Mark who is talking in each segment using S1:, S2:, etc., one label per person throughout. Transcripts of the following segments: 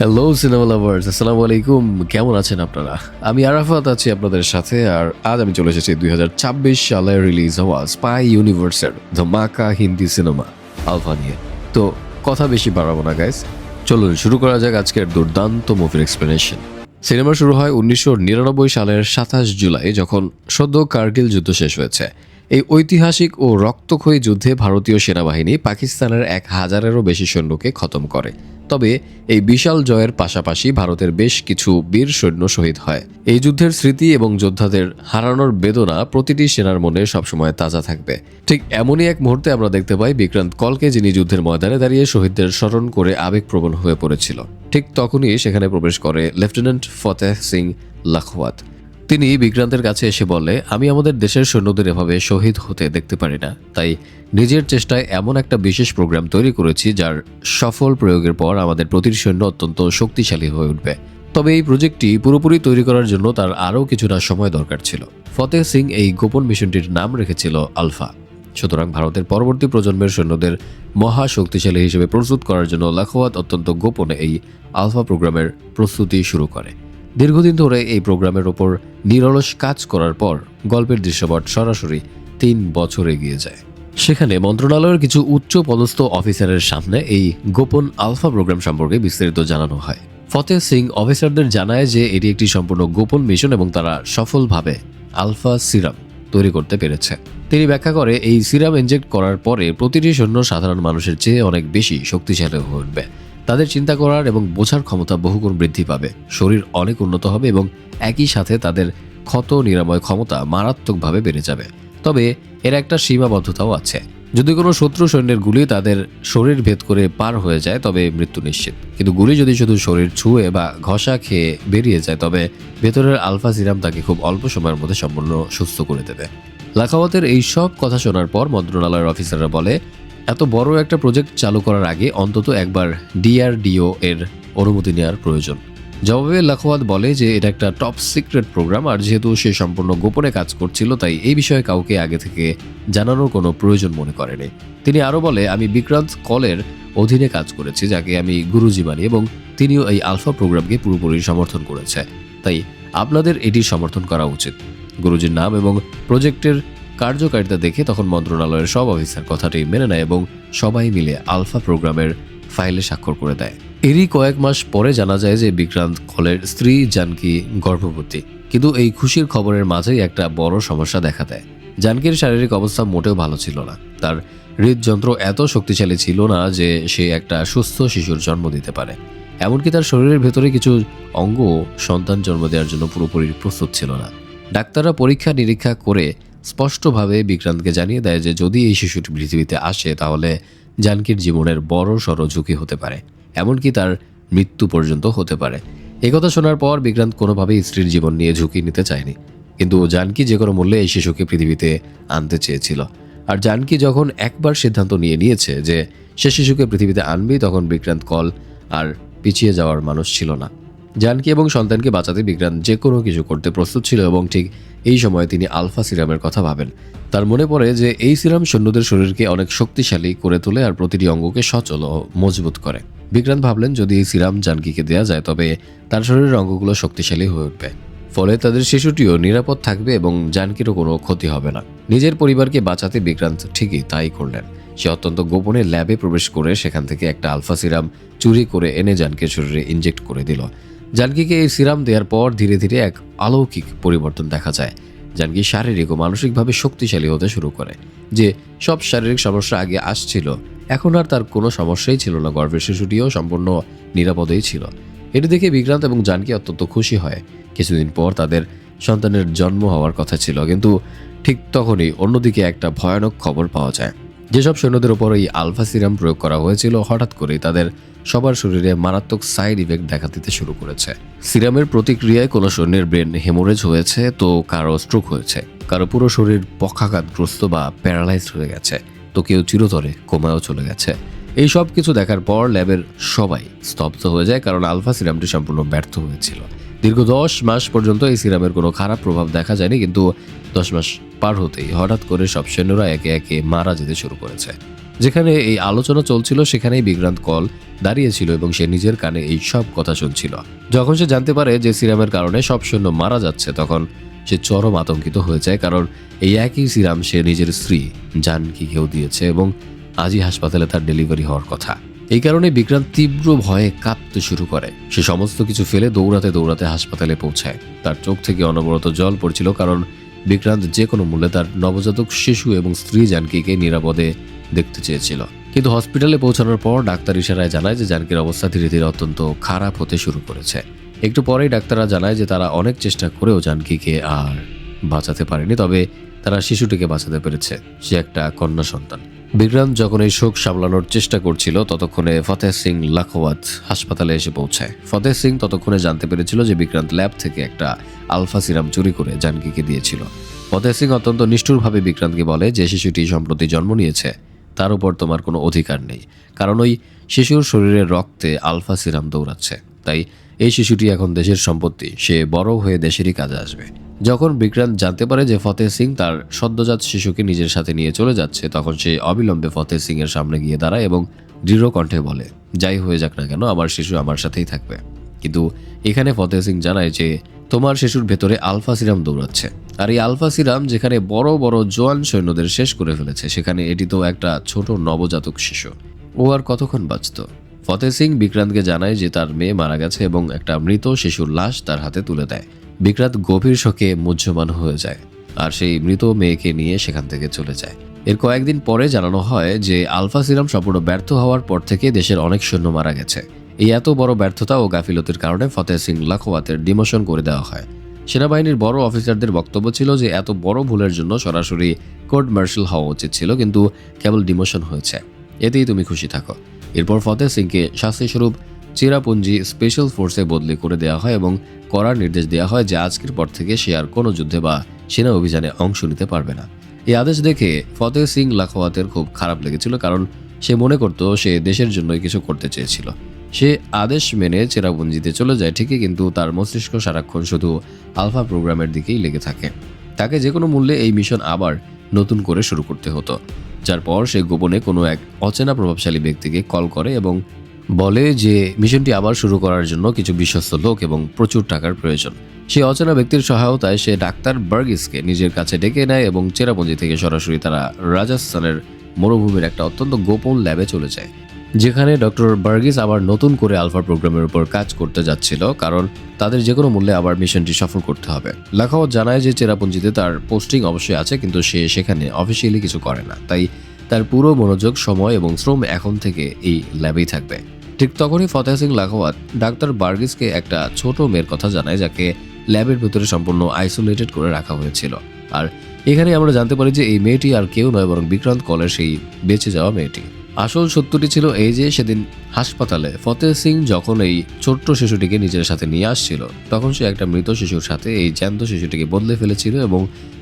S1: Hello cinema lovers, আসসালামু আলাইকুম। কেমন আছেন আপনারা? আমি আরাফাত আছি আপনাদের সাথে। আর আজ আমি চলে এসেছি 2026 সালে রিলিজ হওয়া স্পাই ইউনিভার্সের ধামাকা হিন্দি সিনেমা আলফা নিয়ে। তো কথা বেশি বাড়াবো না গাইস, চলুন শুরু করা যাক আজকের দুর্দান্ত মুভির এক্সপ্লেনেশন। সিনেমা শুরু হয় 1999 সালের 27 জুলাই, যখন সদ্য কার্গিল যুদ্ধ শেষ হয়েছে। এই ঐতিহাসিক ও রক্তক্ষয়ী যুদ্ধে ভারতীয় সেনাবাহিনী পাকিস্তানের 1000-এরও বেশি সৈন্যকে খতম করে। তবে এই বিশাল জয়ের পাশাপাশি ভারতের বেশ কিছু বীর সৈন্য শহীদ হয়। এই যুদ্ধের স্মৃতি এবং যোদ্ধাদের হারানোর বেদনা প্রতিটি সেনার মনে সবসময় তাজা থাকবে। ঠিক এমনই এক মুহূর্তে আমরা দেখতে পাই বিক্রান্ত কলকে, যিনি যুদ্ধের ময়দানে দাঁড়িয়ে শহীদদের স্মরণ করে আবেগপ্রবণ হয়ে পড়েছিল। ঠিক তখনই সেখানে প্রবেশ করে লেফটেন্যান্ট ফতেহ সিং লাখওয়াত। তিনি বিক্রান্তের কাছে এসে বলে, আমি আমাদের দেশের সৈন্যদের এভাবে শহীদ হতে দেখতে পারি না, তাই নিজের চেষ্টায় এমন একটা বিশেষ প্রোগ্রাম তৈরি করেছি যার সফল প্রয়োগের পর আমাদের প্রতিটি সৈন্য অত্যন্ত শক্তিশালী হয়ে উঠবে। তবে এই প্রজেক্টটি পুরোপুরি তৈরি করার জন্য তার আরও কিছুটা সময় দরকার ছিল। ফতেহ সিং এই গোপন মিশনটির নাম রেখেছিল আলফা। সুতরাং ভারতের পরবর্তী প্রজন্মের সৈন্যদের মহা শক্তিশালী হিসেবে প্রস্তুত করার জন্য লাখওয়াত অত্যন্ত গোপনে এই আলফা প্রোগ্রামের প্রস্তুতি শুরু করে। দীর্ঘদিন ধরে এই প্রোগ্রামের ওপর নিরলস কাজ করার পর গল্পের দৃশ্যপট সরাসরি 3 বছর এগিয়ে যায়। সেখানে মন্ত্রণালয়ের কিছু উচ্চ পদস্থ অফিসারের সামনে এই গোপন আলফা প্রোগ্রাম সম্পর্কে বিস্তারিত জানানো হয়। ফতেহ সিং অফিসারদের জানায় যে এটি একটি সম্পূর্ণ গোপন মিশন এবং তারা সফলভাবে আলফা সিরাম তৈরি করতে পেরেছে। তিনি ব্যাখ্যা করে, এই সিরাম ইনজেক্ট করার পরে প্রতিটি সৈন্য সাধারণ মানুষের চেয়ে অনেক বেশি শক্তিশালী হয়ে উঠবে। তাদের চিন্তা করার এবং বোঝার ক্ষমতা বহুগুণ বৃদ্ধি পাবে, শরীর অনেক উন্নত হবে এবং একই সাথে তাদের ক্ষত নিরাময় ক্ষমতা মারাত্মকভাবে বেড়ে যাবে। তবে এর একটা সীমাবদ্ধতাও আছে। যদি কোনো শত্রু সৈন্যের গুলি তাদের শরীর ভেদ করে পার হয়ে যায় তবে মৃত্যু নিশ্চিত, কিন্তু গুলি যদি শুধু শরীর ছুঁয়ে বা ঘষা খেয়ে বেরিয়ে যায় তবে ভেতরের আলফা সিরাম তাকে খুব অল্প সময়ের মধ্যে সম্পূর্ণ সুস্থ করে দেবে। লাখাওয়াতের এই সব কথা শোনার পর মন্ত্রণালয়ের অফিসাররা বলে, এত বড় একটা প্রজেক্ট চালু করার আগে অন্তত একবার ডিআরডিও এর অনুমতি নেওয়ার প্রয়োজন। জবাবে লাখওয়াত বলে যে এটা একটা টপ সিক্রেট প্রোগ্রাম, আর যেহেতু সে সম্পূর্ণ গোপনে কাজ করছিল তাই এই বিষয়ে কাউকে আগে থেকে জানানোর কোনো প্রয়োজন মনে করেনি। তিনি আরও বলে, আমি বিক্রান্ত কলের অধীনে কাজ করেছি, যাকে আমি গুরুজি মানি, এবং তিনিও এই আলফা প্রোগ্রামকে পুরোপুরি সমর্থন করেছে, তাই আপনাদের এটি সমর্থন করা উচিত। গুরুজির নাম এবং প্রজেক্টের কার্যকারিতা দেখে তখন মন্ত্রণালয়ের সব অফিসার কথাটি মেনে নেয় এবং সবাই মিলে আলফা প্রোগ্রামের ফাইলে স্বাক্ষর করে দেয়। এরই কয়েক মাস পরে জানা যায় যে বিক্রান্ত কলের স্ত্রী জানকী গর্ভবতী। কিন্তু এই খুশির খবরের মাঝেই একটা বড় সমস্যা দেখা দেয়। জানকীর শারীরিক অবস্থা মোটেও ভালো ছিল না। তার হৃদযন্ত্র এত শক্তিশালী ছিল না যে সে একটা সুস্থ শিশুর জন্ম দিতে পারে। এমনকি তার শরীরের ভেতরে কিছু অঙ্গ সন্তান জন্ম দেওয়ার জন্য পুরোপুরি প্রস্তুত ছিল না। ডাক্তাররা পরীক্ষা নিরীক্ষা করে স্পষ্টভাবে বিক্রান্তকে জানিয়ে দেয় যে যদি এই শিশুটি পৃথিবীতে আসে তাহলে জানকীর জীবনের বড় সড় ঝুঁকি হতে পারে, এমনকি তার মৃত্যু পর্যন্ত হতে পারে। একথা শোনার পর বিক্রান্ত কোনোভাবেই স্ত্রীর জীবন নিয়ে ঝুঁকি নিতে চায়নি, কিন্তু জানকী যে কোনো মূল্যে এই শিশুকে পৃথিবীতে আনতে চেয়েছিল। আর জানকী যখন একবার সিদ্ধান্ত নিয়েছে যে সে শিশুকে পৃথিবীতে আনবেই, তখন বিক্রান্ত কল আর পিছিয়ে যাওয়ার মানুষ ছিল না। জানকী এবং সন্তানকে বাঁচাতে বিক্রান্ত যে কোনো কিছু করতে প্রস্তুত ছিল এবং ঠিক এই সময় তিনি আলফা সিরামের কথা ভাবেন। তার মনে পড়ে যে এই সিরাম সৈন্যদের শরীরকে অনেক শক্তিশালী করে তোলে আর প্রতিটি অঙ্গকে সচল ও মজবুত করে। বিক্রান্ত ভাবলেন যদি এই সিরাম জানকীকে দেওয়া যায় তবে তার শরীরের অঙ্গগুলো শক্তিশালী হয়ে উঠবে, ফলে তাদের শিশুটিও নিরাপদ থাকবে এবং জানকীরও কোনো ক্ষতি হবে না। নিজের পরিবারকে বাঁচাতে বিক্রান্ত ঠিকই তাই করলেন। সে অত্যন্ত গোপনে ল্যাবে প্রবেশ করে সেখান থেকে একটা আলফা সিরাম চুরি করে এনে জানকীর শরীরে ইনজেক্ট করে দিল। জানকীকে এই সিরাম দেওয়ার পর ধীরে ধীরে এক অলৌকিক পরিবর্তন দেখা যায়। জানকী শারীরিক ও মানসিকভাবে শক্তিশালী হতে শুরু করে। যে সব শারীরিক সমস্যা আগে আসছিল, এখন আর তার কোনো সমস্যাই ছিল না। গর্ভের শিশুটিও সম্পূর্ণ নিরাপদেই ছিল। এটি দেখে বিক্রান্ত এবং জানকী অত্যন্ত খুশি হয়। কিছুদিন পর তাদের সন্তানের জন্ম হওয়ার কথা ছিল, কিন্তু ঠিক তখনই অন্যদিকে একটা ভয়ানক খবর পাওয়া যায়। যেসব সৈন্যদের ওপর এই আলফা সিরাম প্রয়োগ করা হয়েছিল হঠাৎ করেই তাদের সবার শরীরে মারাত্মক সাইড ইফেক্ট দেখা দিতে শুরু করেছে। সিরামের প্রতিক্রিয়ায় কোনো সৈন্যের ব্রেন হেমোরেজ হয়েছে, তো কারো স্ট্রোক হয়েছে, কারো পুরো শরীর পক্ষাঘাতগ্রস্ত বা প্যারালাইজড হয়ে গেছে, তো কেউ চিরতরে কোমায়ও চলে গেছে। এই সব কিছু দেখার পর ল্যাবের সবাই স্তব্ধ হয়ে যায়, কারণ আলফা সিরামটি সম্পূর্ণ ব্যর্থ হয়েছিল। দীর্ঘ 10 মাস পর্যন্ত এই সিরামের কোনো খারাপ প্রভাব দেখা যায়নি, কিন্তু 10 মাস পার হতেই হঠাৎ করে সব সৈন্যরা একে একে মারা যেতে শুরু করেছে। যেখানে এই আলোচনা চলছিল সেখানেই বিক্রান্ত কল দাঁড়িয়েছিল এবং সে নিজের কানে এই সব কথা শুনছিল। যখন সে জানতে পারে যে সিরামের কারণে সব সৈন্য মারা যাচ্ছে, তখন সে চরম আতঙ্কিত হয়ে যায়, কারণ এই একই সিরাম সে নিজের স্ত্রী জানকীকেও দিয়েছে এবং আজই হাসপাতালে তার ডেলিভারি হওয়ার কথা। এই কারণে বিক্রান্ত তীব্র ভয়ে কাঁপতে শুরু করে। সে সমস্ত কিছু ফেলে দৌড়াতে দৌড়াতে হাসপাতালে পৌঁছায়। তার চোখ থেকে অনবরত জল পড়ছিল, কারণ বিক্রান্ত যে কোনো মূল্যে তার নবজাতক শিশু এবং স্ত্রী জানকীকে নিরাপদে দেখতে চেয়েছিল। কিন্তু হসপিটালে পৌঁছানোর পর ডাক্তার ইশারায় জানায় যে জানকীর অবস্থা ধীরে ধীরে অত্যন্ত খারাপ হতে শুরু করেছে। একটু পরেই ডাক্তাররা জানায় যে তারা অনেক চেষ্টা করেও জানকীকে আর বাঁচাতে পারেনি, তবে তারা শিশুটিকে বাঁচাতে পেরেছে। সে একটা কন্যা সন্তান। বিক্রান্ত যখন এই শোক সামলানোর চেষ্টা করছিল, ততক্ষণে ফতেহ সিং লাখোয়াত হাসপাতালে এসে পৌঁছায়। ফতেহ সিং ততক্ষণে জানতে পেরেছিল যে বিক্রান্ত ল্যাব থেকে একটা আলফা সিরাম চুরি করে জানকীকে দিয়েছিল। ফতেহ সিং অত্যন্ত নিষ্ঠুরভাবে বিক্রান্তকে বলে যে শিশুটি সম্প্রতি জন্ম নিয়েছে, তার উপর তোমার কোনো অধিকার নেই, কারণ ওই শিশুর শরীরের রক্তে আলফা সিরাম দৌড়াচ্ছে। তাই এই শিশুটি এখন দেশের সম্পত্তি, সে বড় হয়ে দেশেরই কাজে আসবে। যখন বিক্রান্ত জানতে পারে যে ফতেহ সিং তার সদ্যজাত শিশুকে নিজের সাথে নিয়ে চলে যাচ্ছে, তখন সে অবিলম্বে ফতেহ সিং এর সামনে গিয়ে দাঁড়ায় এবং দৃঢ় কণ্ঠে বলে, যাই হয়ে যাক না কেন আমার শিশু আমার সাথেই থাকবে। কিন্তু এখানে ফতেহ সিং জানায় যে তোমার শিশুর ভেতরে আলফা সিরাম দৌড়াচ্ছে, আর এই আলফা সিরাম যেখানে বড় বড় জোয়ান সৈন্যদের শেষ করে ফেলেছে, সেখানে এটি তো একটা ছোট নবজাতক শিশু, ও আর কতক্ষণ বাঁচত। ফতেহ সিং বিক্রান্তকে জানায় যে তার মেয়ে মারা গেছে এবং একটা মৃত শিশুর লাশ তার হাতে তুলে দেয়। বিক্রান্ত গভীর শোকে মুহ্যমান হয়ে যায় আর সেই মৃত মেয়েকে নিয়ে সেখান থেকে চলে যায়। এর কয়েকদিন পরে জানানো হয় যে আলফা সিরাম সম্পূর্ণ ব্যর্থ হওয়ার পর থেকে দেশের অনেক সৈন্য মারা গেছে। এই এত বড় ব্যর্থতা ও গাফিলতির কারণে ফতেহ সিং লাখোয়াতের ডিমোশন করে দেওয়া হয়। সেনাবাহিনীর বড় অফিসারদের বক্তব্য ছিল যে এত বড় ভুলের জন্য সরাসরি কোর্ট মার্শাল হওয়া উচিত ছিল, কিন্তু কেবল ডিমোশন হয়েছে, এতেই তুমি খুশি থাকো। এরপর ফতেহ সিংকে শাস্তিস্বরূপ চেরাপুঞ্জি স্পেশাল ফোর্সে বদলি করে দেওয়া হয় এবং করার নির্দেশ দেওয়া হয় যে আজকের পর থেকে সে আর কোনো যুদ্ধে বা সেনা অভিযানে অংশ নিতে পারবে না। এই আদেশ দেখে ফতেহ সিং লাখোয়াতের খুব খারাপ লেগেছিল, কারণ সে মনে করত সে দেশের জন্যই কিছু করতে চেয়েছিল। সে আদেশ মেনে চেরাপুঞ্জিতে চলে যায় ঠিকই, কিন্তু তার মস্তিষ্ক সারাক্ষণ শুধু আলফা প্রোগ্রামের দিকেই লেগে থাকে। তাকে যে কোনো মূল্যে এই মিশন আবার নতুন করে শুরু করতে হতো, যার পর সে গোপনে কোনো এক অচেনা প্রভাবশালী ব্যক্তিকে কল করে এবং বলে যে মিশনটি আবার শুরু করার জন্য কিছু বিশ্বস্ত লোক এবং প্রচুর টাকার প্রয়োজন। সেই অচেনা ব্যক্তির সহায়তায় সে ডাক্তার বার্গিসকে নিজের কাছে ডেকে নেয় এবং চেরাপুঞ্জি থেকে সরাসরি তারা রাজস্থানের মরুভূমির একটা অত্যন্ত গোপন ল্যাবে চলে যায়, যেখানে ডক্টর বার্গিস আবার নতুন করে আলফা প্রোগ্রামের উপর কাজ করতে যাচ্ছিল, কারণ তাদের যে কোনো মূল্যে আবার মিশনটি সফল করতে হবে। লাখাওয়াত জানায় যে চেরাপুঞ্জিতে তার পোস্টিং অবশ্যই আছে, কিন্তু সে সেখানে অফিসিয়ালি কিছু করে না, তাই তার পুরো মনোযোগ, সময় এবং শ্রম এখন থেকে এই ল্যাবেই থাকবে। ঠিক তখনই ফতেহ সিং লাখাওয়াত ডাক্তার বার্গিসকে একটা ছোট মেয়ের কথা জানায়, যাকে ল্যাবের ভেতরে সম্পূর্ণ আইসোলেটেড করে রাখা হয়েছিল। আর এখানে আমরা জানতে পারি যে এই মেয়েটি আর কেউ নয় বরং বিক্রান্ত কলের সেই বেঁচে যাওয়া মেয়েটি। আসল সত্যটি ছিল এই যে সেদিন হাসপাতালে ফতেহ সিং যখন এই ছোট্ট শিশুটিকে নিজের সাথে নিয়ে আসছিল, তখন সে একটা মৃত শিশুর সাথে এই জ্যান্ত শিশুটিকে বদলে ফেলেছিল এবং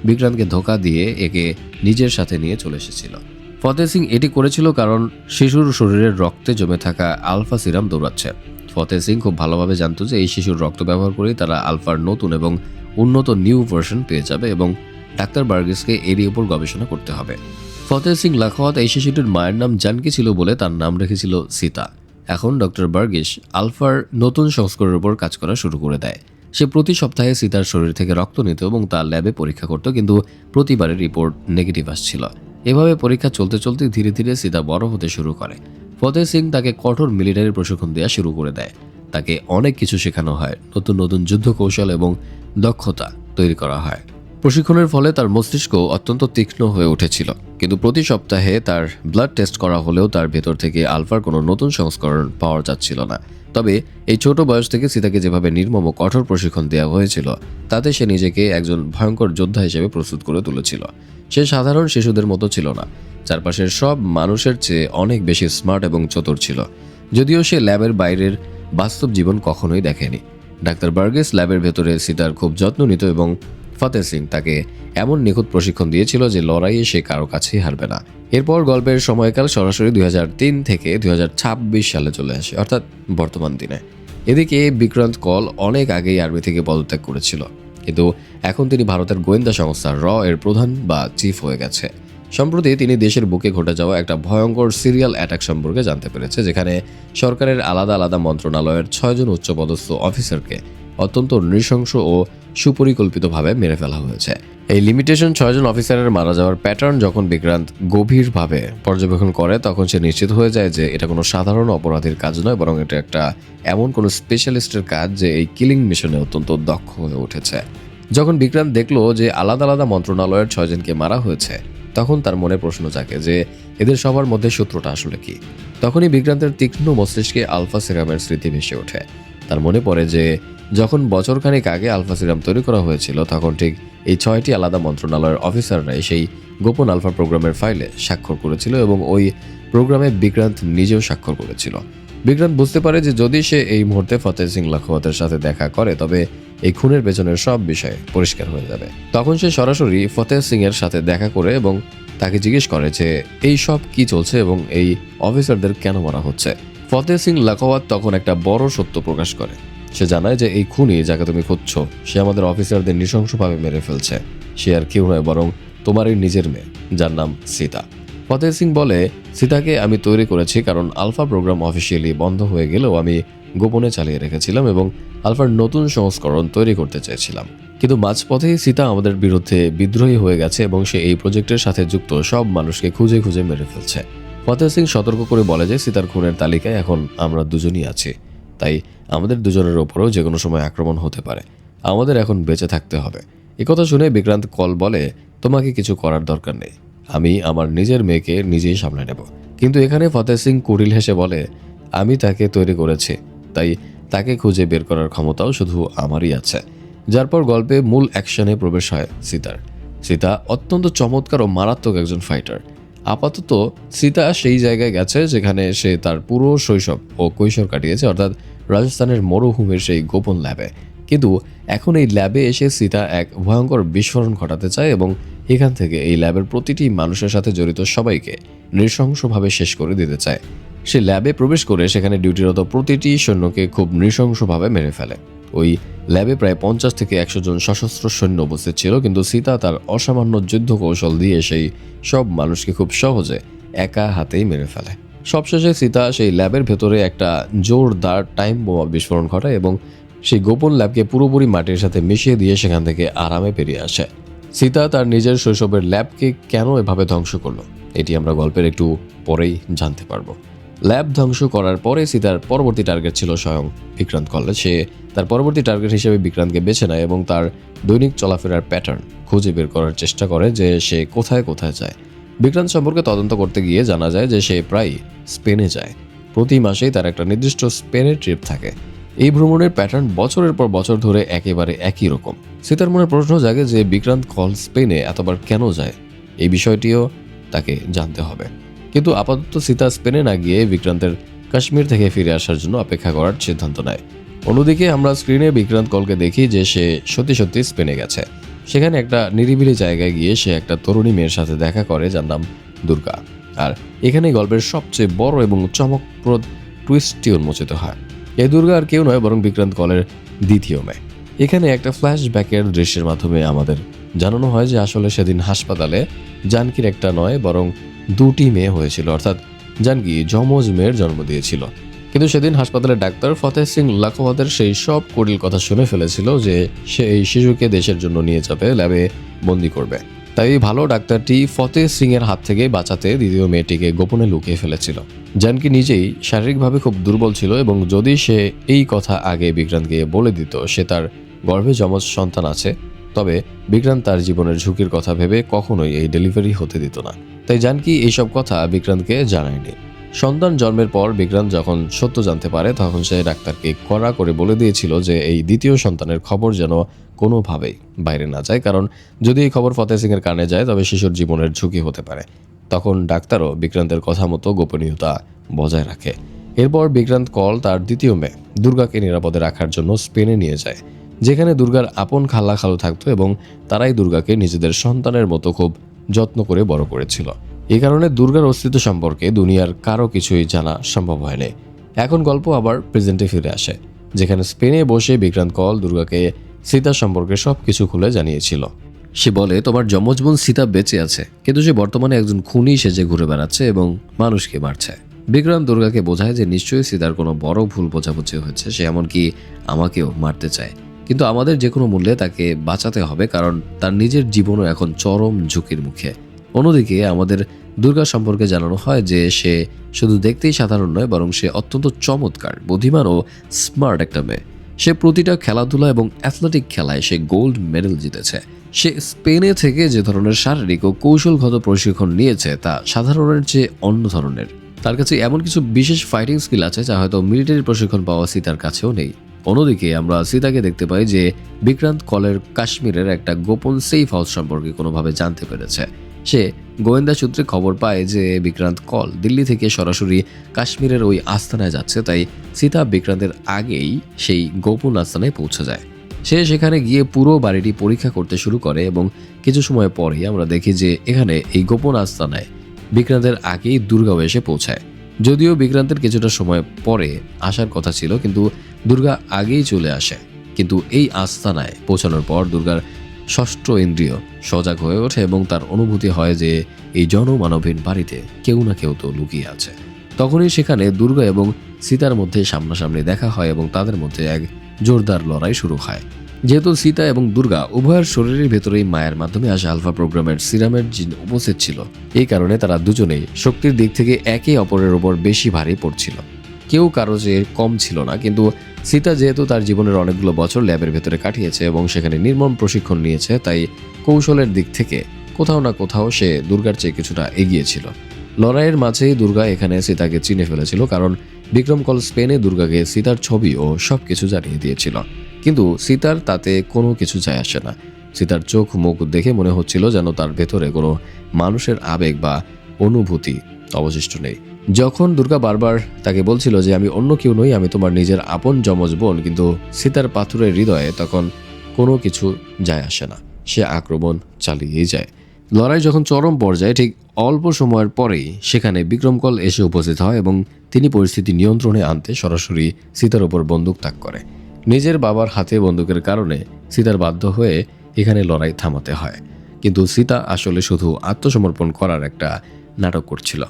S1: বিক্রান্তকে ধোঁকা দিয়ে একে নিজের সাথে নিয়ে চলে এসেছিল। ফতেহ সিং এটি করেছিল কারণ শিশুর শরীরের রক্তে জমে থাকা আলফা সিরাম দৌড়াচ্ছে। ফতেহ সিং খুব ভালোভাবে জানতো যে এই শিশুর রক্ত ব্যবহার করেই তারা আলফার নতুন এবং উন্নত নিউ ভার্সন পেয়ে যাবে এবং ডাক্তার বার্গিসকে এরই উপর গবেষণা করতে হবে। ফতেহ সিং লাখাওয়াত এই শিশুটির মায়ের নাম জানকী ছিল বলে তার নাম রেখেছিল সীতা। এখন ডক্টর বার্গিস আলফার নতুন সংস্করণের উপর কাজ করা শুরু করে দেয়। সে প্রতি সপ্তাহে সীতার শরীর থেকে রক্ত নিত এবং তার ল্যাবে পরীক্ষা করত, কিন্তু প্রতিবারের রিপোর্ট নেগেটিভ আসছিল। এভাবে পরীক্ষা চলতে চলতে ধীরে ধীরে সীতা বড় হতে শুরু করে। ফতেহ সিং তাকে কঠোর মিলিটারি প্রশিক্ষণ দেওয়া শুরু করে দেয়। তাকে অনেক কিছু শেখানো হয়, নতুন নতুন যুদ্ধ কৌশল এবং দক্ষতা তৈরি করা হয়। প্রশিক্ষণের ফলে তার মস্তিষ্ক অত্যন্ত তীক্ষ্ণ হয়ে উঠেছিল, কিন্তু প্রতি সপ্তাহে তার ব্লাড টেস্ট করা হলেও তার ভেতর থেকে আলফার কোনো নতুন সংস্করণ পাওয়া যাচ্ছিল না। তবে এই ছোট বয়স থেকে সীতাকে যেভাবে নির্মম ও কঠোর প্রশিক্ষণ দেওয়া হয়েছিল, তাতে সে নিজেকে একজন ভয়ঙ্কর যোদ্ধা হিসেবে প্রস্তুত করে তুলেছিল। সে সাধারণ শিশুদের মতো ছিল না, চারপাশের সব মানুষের চেয়ে অনেক বেশি স্মার্ট এবং চতুর ছিল। যদিও সে ল্যাবের বাইরের বাস্তব জীবন কখনোই দেখেনি। ডাক্তার বার্গিস ল্যাবের ভেতরে সীতার খুব যত্ন নিত এবং ফতেহ সিং তাকে এমন নিখুঁত প্রশিক্ষণ দিয়েছিল যে লড়াইয়ে সে কারো কাছেই হারবে না। এরপর গল্পের সময়কাল সরাসরি 2003 থেকে 2026 সালে চলে আসে, অর্থাৎ বর্তমান দিনে। এদিকে বিক্রান্ত কল অনেক আগেই আর্মি থেকে পদত্যাগ করেছিল, কিন্তু এখন তিনি ভারতের গোয়েন্দা সংস্থা র এর প্রধান বা চিফ হয়ে গেছে। সম্প্রতি তিনি দেশের বুকে ঘটে যাওয়া একটা ভয়ঙ্কর সিরিয়াল অ্যাটাক সম্পর্কে জানতে পেরেছে, যেখানে সরকারের আলাদা আলাদা মন্ত্রণালয়ের 6 জন উচ্চপদস্থ অফিসারকে অত্যন্ত নৃশংস ও সুপরিকল্পিতভাবে মেরে ফেলা হয়েছে। এই লিমিটেশন 6 জন অফিসারের মারা যাওয়ার প্যাটার্ন যখন বিক্রান্ত গভীরভাবে পর্যবেক্ষণ করে, তখন সে নিশ্চিত হয়ে যায় যে এটা কোনো সাধারণ অপরাধীর কাজ নয়, বরং এটা একটা এমন কোনো স্পেশালিস্টের কাজ যে এই কিলিং মিশনে অত্যন্ত দক্ষ হয়ে উঠেছে। যখন বিক্রান্ত দেখলো যে আলাদা আলাদা মন্ত্রণালয়ের 6 জনকে মারা হয়েছে, তখন তার মনে প্রশ্ন জাগে যে এদের সবার মধ্যে সূত্রটা আসলে কি। তখনই বিক্রান্তের তীক্ষ্ণ মস্তিষ্কে আলফা সিরামের স্মৃতি ভেসে ওঠে। তার মনে পড়ে যে যখন বছরখানেক আগে আলফা সিরাম তৈরি করা হয়েছিল, তখন ঠিক এই 6টি আলাদা মন্ত্রণালয়ের অফিসাররাই সেই গোপন আলফা প্রোগ্রামের ফাইলে স্বাক্ষর করেছিল এবং ওই প্রোগ্রামে বিক্রান্ত নিজেও স্বাক্ষর করেছিল। বিক্রান্ত বুঝতে পারে যে যদি সে এই মুহূর্তে ফতেহ সিং লাখোয়াতের সাথে দেখা করে, তবে এই খুনের পেছনের সব বিষয় পরিষ্কার হয়ে যাবে। তখন সে সরাসরি ফতেহ সিং এর সাথে দেখা করে এবং তাকে জিজ্ঞেস করে যে এই সব কি চলছে এবং এই অফিসারদের কেন মারা হচ্ছে। ফতেহ সিং লাখোয়াত তখন একটা বড় সত্য প্রকাশ করে। সে জানায় যে এই খুনি যাকে তুমি খুঁজছো, সে আমাদের অফিসারদের নৃশংসভাবে মেরে ফেলছে। সে আর কেউ নয়, বরং তোমারই নিজের মেয়ে, যার নাম সীতা। ফতেহ সিং বলে, সীতাকে আমি তৈরি করেছি কারণ আলফা প্রোগ্রাম অফিসিয়ালি বন্ধ হয়ে গেলেও আমি গোপনে চালিয়ে রেখেছিলাম এবং আলফার নতুন সংস্করণ তৈরি করতে চেয়েছিলাম। কিন্তু মাঝপথেই সীতা আমাদের বিরুদ্ধে বিদ্রোহী হয়ে গেছে এবং সে এই প্রজেক্টের সাথে যুক্ত সব মানুষকে খুঁজে খুঁজে মেরে ফেলছে। ফতেহ সিং সতর্ক করে বলে যে সীতার খুনের তালিকায় এখন আমরা দুজনই আছি, তাই আমাদের দুজনের ওপরেও যে কোনো সময় আক্রমণ হতে পারে। আমাদের এখন বেঁচে থাকতে হবে। একথা শুনে বিক্রান্ত কল বলে, তোমাকে কিছু করার দরকার নেই, আমি আমার নিজের মেয়েকে নিজেই সামলে নেব। কিন্তু এখানে ফতেহ সিং কুড়িল হেসে বলে, আমি তাকে তৈরি করেছি, তাই তাকে খুঁজে বের করার ক্ষমতাও শুধু আমারই আছে। যার পর গল্পে মূল অ্যাকশনে প্রবেশ হয় সীতার। সীতা অত্যন্ত চমৎকার ও মারাত্মক একজন ফাইটার। আপাতত সীতা সেই জায়গায় গেছে যেখানে সে তার পুরো শৈশব ও কৈশোর কাটিয়েছে, অর্থাৎ রাজস্থানের মরুভূমির সেই গোপন ল্যাবে। কিন্তু এখন এই ল্যাবে এসে সীতা এক ভয়ঙ্কর বিস্ফোরণ ঘটাতে চায় এবং এখান থেকে এই ল্যাবের প্রতিটি মানুষের সাথে জড়িত সবাইকে নৃশংসভাবে শেষ করে দিতে চায়। সে ল্যাবে প্রবেশ করে সেখানে ডিউটিরত প্রতিটি সৈন্যকে খুব নৃশংসভাবে মেরে ফেলে। ওই ল্যাবে প্রায় 50 থেকে 100 জন সশস্ত্র সৈন্য উপস্থিত ছিল, কিন্তু সীতা তার অসামান্য যুদ্ধ কৌশল দিয়ে সেই সব মানুষকে খুব সহজে একা হাতেই মেরে ফেলে। সবশেষে সীতা সেই ল্যাবের ভেতরে একটা জোরদার টাইম বোমা বিস্ফোরণ ঘটায় এবং সেই গোপন ল্যাবকে পুরোপুরি মাটির সাথে মিশিয়ে দিয়ে সেখান থেকে আরামে বেরিয়ে আসে। সীতা তার নিজের শৈশবের ল্যাবকে কেন এভাবে ধ্বংস করলো, এটি আমরা গল্পের একটু পরেই জানতে পারবো। ল্যাব ধ্বংস করার পরে সীতার পরবর্তী টার্গেট ছিল স্বয়ং বিক্রান্ত কল্লে। সে তার পরবর্তী টার্গেট হিসেবে বিক্রান্তকে বেছে নেয় এবং তার দৈনিক চলাফেরার প্যাটার্ন খুঁজে বের করার চেষ্টা করে যে সে কোথায় কোথায় যায়। বিক্রান্ত সম্পর্কে তদন্ত করতে গিয়ে জানা যায় যে সে প্রায় স্পেনে যায়। প্রতি মাসেই তার একটা নির্দিষ্ট স্পেনের ট্রিপ থাকে। এই ভ্রমণের প্যাটার্ন বছরের পর বছর ধরে একেবারে একই রকম। সীতার মনে প্রশ্ন জাগে যে বিক্রান্ত কল স্পেনে এতবার কেন যায়, এই বিষয়টিও তাকে জানতে হবে। কিন্তু আপাতত সীতা স্পেনে না গিয়ে বিক্রান্তের কাশ্মীর থেকে ফিরে আসার জন্য অপেক্ষা করার সিদ্ধান্ত নেয়। অন্যদিকে আমরা স্ক্রিনে বিক্রান্ত কলকে দেখি যে সে সত্যি সত্যি স্পেনে গেছে। সেখানে একটা নিরিবিলি জায়গায় গিয়ে সে একটা তরুণী মেয়ের সাথে দেখা করে, যার নাম দুর্গা। আর এখানে গল্পের সবচেয়ে বড় এবং চমকপ্রদ টুইস্টটি উন্মোচিত হয়। এই দুর্গা আর কেউ নয়, বরং বিক্রান্ত কলের দ্বিতীয় মেয়ে। এখানে একটা ফ্ল্যাশব্যাকের দৃশ্যের মাধ্যমে আমাদের জানানো হয় যে আসলে সেদিন হাসপাতালে জানকীর একটা নয় বরং 2টি মেয়ে হয়েছিল, অর্থাৎ জানকী যমজ মেয়ের জন্ম দিয়েছিল। কিন্তু সেদিন হাসপাতালের ডাক্তার ফতেহ সিং লাখোয়াতের সেই সব কুড়িল কথা শুনে ফেলেছিল যে সে এই শিশুকে দেশের জন্য নিয়ে যাবে, ল্যাবে বন্দি করবে। তাই ভালো ডাক্তারটি ফতেহ সিং এর হাত থেকে বাঁচাতে দ্বিতীয় মেয়েটিকে গোপনে লুকিয়ে ফেলেছিল। জানকী নিজেই শারীরিকভাবে খুব দুর্বল ছিল এবং যদি সে এই কথা আগে বিক্রান্তকে বলে দিত সে তার গর্ভে যমজ সন্তান আছে, তবে বিক্রান্ত তার জীবনের ঝুঁকির কথা ভেবে কখনোই এই ডেলিভারি হতে দিত না। তাই জানকী এইসব কথা বিক্রান্তকে জানায়নি। সন্তান জন্মের পর বিক্রান্ত যখন সত্য জানতে পারে, তখন সে ডাক্তারকে কড়া করে বলে দিয়েছিল যে এই দ্বিতীয় সন্তানের খবর যেন কোনোভাবেই বাইরে না যায়, কারণ যদি এই খবর ফতেহ সিং এর কানে যায় তবে শিশুর জীবনের ঝুঁকি হতে পারে। তখন ডাক্তারও বিক্রান্তের কথা মতো গোপনীয়তা বজায় রাখে। এরপর বিক্রান্ত কল তার দ্বিতীয় মেয়ে দুর্গাকে নিরাপদে রাখার জন্য স্পেনে নিয়ে যায়, যেখানে দুর্গার আপন খালা খালু থাকতো এবং তারাই দুর্গাকে নিজেদের সন্তানের মতো খুব যত্ন করে বড় করেছিল। এই কারণে দুর্গার অস্তিত্ব সম্পর্কে দুনিয়ার কারো কিছুই জানা সম্ভব হয়নি। এখন গল্প আবার প্রেজেন্টে ফিরে আসে, যেখানে স্পেনে বসে বিক্রান্ত কল দুর্গাকে সীতা সম্পর্কে সবকিছু খুলে জানিয়েছিল। সে বলে তোমার যমজ বোন সীতা বেঁচে আছে, কিন্তু সে বর্তমানে একজন খুনি সেজে ঘুরে বেড়াচ্ছে এবং মানুষকে মারছে। বিক্রান্ত দুর্গাকে বোঝায় যে নিশ্চয়ই সীতার কোনো বড় ভুল বোঝাবুঝি হয়েছে, সে এমনকি আমাকেও মারতে চায়, কিন্তু আমাদের যে কোনো মূল্যে তাকে বাঁচাতে হবে, কারণ তার নিজের জীবনও এখন চরম ঝুঁকির মুখে। অন্যদিকে আমাদের দুর্গা সম্পর্কে জানানো হয় যে সে শুধু দেখতেই সাধারণ নয়, বরং সে অত্যন্ত চমৎকার, বুদ্ধিমান ও স্মার্ট একটা মেয়ে। সে প্রতিটা খেলাধুলা এবং অ্যাথলেটিক খেলায় সে গোল্ড মেডেল জিতেছে। সে স্পেনে থেকে যে ধরনের শারীরিক ও কৌশলগত প্রশিক্ষণ নিয়েছে তা সাধারণের চেয়ে অন্য ধরনের। তার কাছে এমন কিছু বিশেষ ফাইটিং স্কিল আছে যা হয়তো মিলিটারি প্রশিক্ষণ পাওয়া সীতার কাছেও নেই। অন্যদিকে আমরা সীতাকে দেখতে পাই যে বিক্রান্ত কলের কাশ্মীরের একটা গোপন সেফ হাউস সম্পর্কে কোনোভাবে জানতে পেরেছে। সে গোয়েন্দা সূত্রে খবর পায় যে বিক্রান্ত কল দিল্লি থেকে সরাসরি কাশ্মীরের ওই আস্তানায় যাচ্ছে, তাই সীতা বিক্রান্তের আগেই সেই গোপন আস্তানায় পৌঁছে যায়। সে সেখানে গিয়ে পুরো বাড়িটি পরীক্ষা করতে শুরু করে এবং কিছু সময় পরেই আমরা দেখি যে এখানে এই গোপন আস্তানায় বিক্রান্তের আগেই দুর্গাও এসে পৌঁছায়। যদিও বিক্রান্তের কিছুটা সময় পরে আসার কথা ছিল, কিন্তু দুর্গা আগেই চলে আসে। কিন্তু এই আস্তানায় পৌঁছানোর পর দুর্গার ষষ্ঠ ইন্দ্রিয় সজাগ হয়ে ওঠে এবং তার অনুভূতি হয় যে এই জনমানবহীন বাড়িতে কেউ না কেউ তো লুকিয়ে আছে। তখনই সেখানে দুর্গা এবং সীতার মধ্যে সামনাসামনি দেখা হয় এবং তাদের মধ্যে এক জোরদার লড়াই শুরু হয়। যেহেতু সীতা এবং দুর্গা উভয়ের শরীরের ভেতরেই মায়ের মাধ্যমে আসা আলফা প্রোগ্রামের সিরামের জিন উপস্থিত ছিল, এই কারণে তারা দুজনেই শক্তির দিক থেকে একে অপরের ওপর বেশি ভারী পড়ছিল। কেউ কারো চেয়ে কম ছিল না, কিন্তু সীতা যেহেতু তার জীবনের অনেকগুলো বছর ল্যাবের ভেতরে কাটিয়েছে এবং সেখানে নির্মম প্রশিক্ষণ নিয়েছে, তাই কৌশলের দিক থেকে কোথাও না কোথাও সে দুর্গার চেয়ে কিছুটা এগিয়ে ছিল। লড়াইয়ের মাঝেই দুর্গা এখানে সীতাকে চিনে ফেলেছিল, কারণ বিক্রম কল স্পেনে দুর্গাকে সীতার ছবি ও সবকিছু জানিয়ে দিয়েছিল। কিন্তু সীতার তাতে কোনো কিছু যায় আসে না। সীতার চোখ মুখ দেখে মনে হচ্ছিল যেন তার ভেতরে কোনো মানুষের আবেগ বা অনুভূতি অবশিষ্ট নেই। যখন দুর্গা বারবার তাকে বলছিল যে আমি অন্য কেউ নই, আমি তোমার নিজের আপন যমজ বোন, কিন্তু সীতার পাথরের হৃদয়ে তখন কোনো কিছু যায় আসে না। সে আক্রমণ চালিয়েই যায়। লড়াই যখন চরম পর্যায়ে ঠিক অল্প সময়ের পরেই সেখানে বিক্রমকল এসে উপস্থিত হয় এবং তিনি পরিস্থিতি নিয়ন্ত্রণে আনতে সরাসরি সীতার ওপর বন্দুক তাক করে। নিজের বাবার হাতে বন্দুকের কারণে সীতার বাধ্য হয়ে এখানে লড়াই থামাতে হয়, কিন্তু সীতা আসলে শুধু আত্মসমর্পণ করার একটা নাটক করছিল।